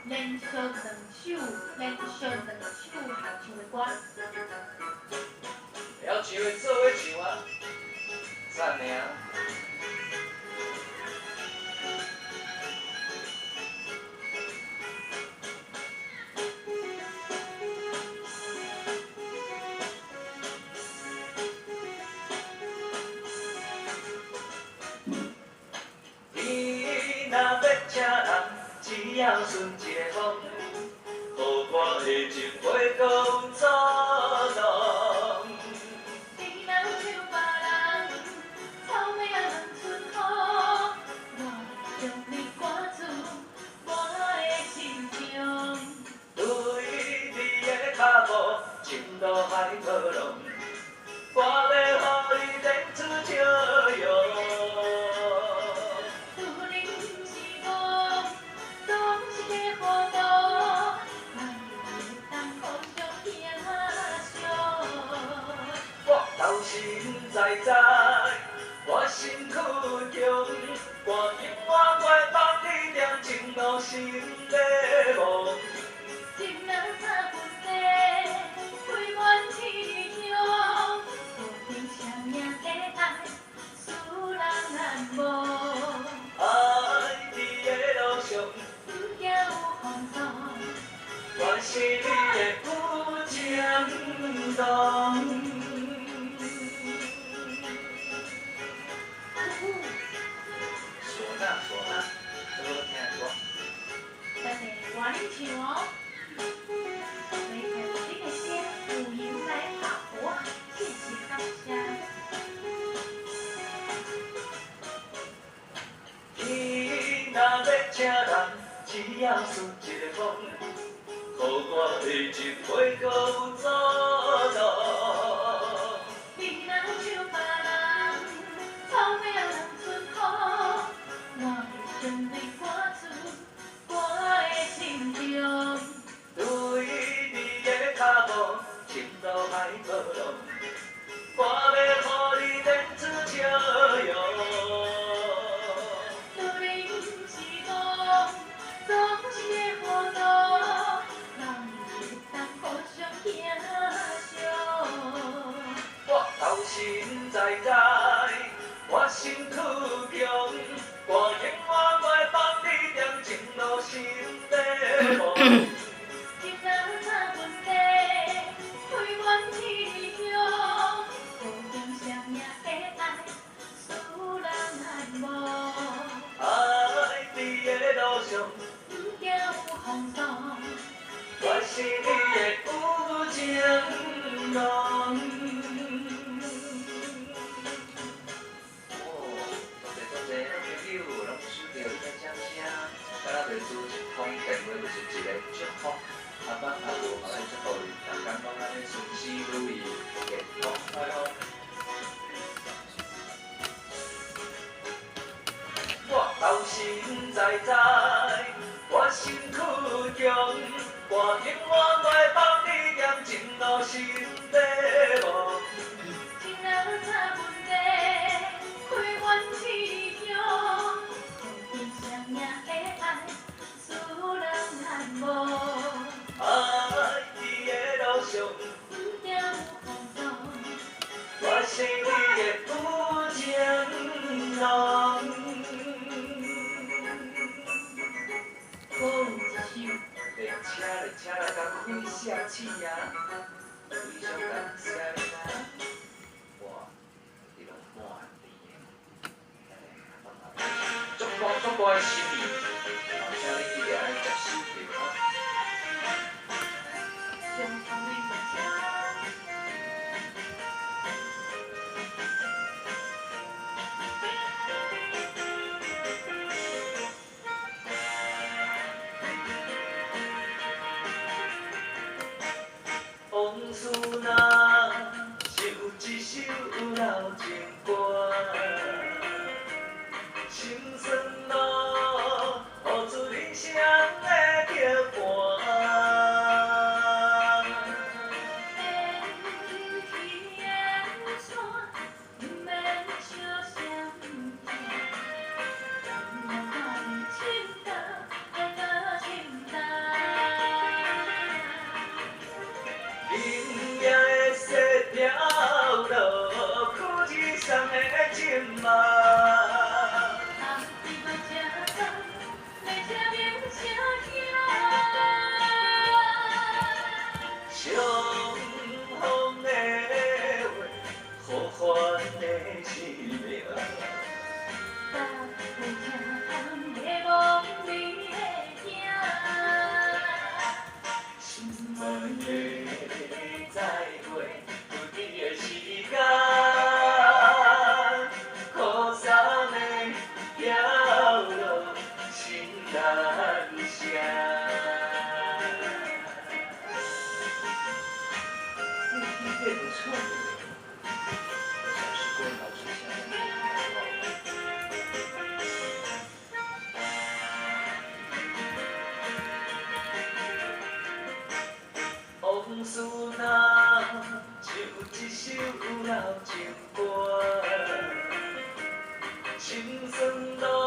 连续两首合唱的歌。会晓唱的做伙唱啊，赞尔。你若要请人，只要顺一个风，予我的情袂搁有阻挡。你若有唱别人，草尾仔两寸雨，我将你赶出我的心中。对你的脚步，深度海波浪，我要予你练出笑容。投心在在，我身躯中，我永远会帮你念情路心的梦。心若差分地，开愿天中，无定谁命的爱，使人难忘。爱你的路上，不惊有风霜，我是你的有情人。唢呐，这个听过。但是我恁唱哦，每天你的心有缘来拍我，谢谢大家。你若要请人，只要顺一个风，予我的情袂搁有阻挡。你若唱别人，草尾仔两寸雨，我会将你赶出我的心中。对你的脚步，深度海波浪，我要予你练出笑容。对你不是梦，总是会糊涂，人会当互相疼惜。我投心在在，我身躯中，我永远会帮你念情路心的梦。心若差分地，开愿天中，无定谁命的爱，使人难忘。爱你的路上，不惊有风霜，我是你的有情人。多谢咱朋友，拢收到你的掌声，甲咱面子一通电话就是一个祝福。阿爸阿母嘛来祝福你，大家拢安尼顺心如意，健康快乐。我投心在在，我身躯中，我永远会帮你念情路心的梦。心若差分地，开愿天中，无定谁命的爱，使人难忘。爱你的路上，不惊有风霜，我是你的有情人。搁有一首。请来甲开下气呀，非常感谢你啦。哇，你拢满地的，祝我的心意，请你一定爱接受着吼。相同的梦想。往事若是有一首老情歌，心酸路青春路。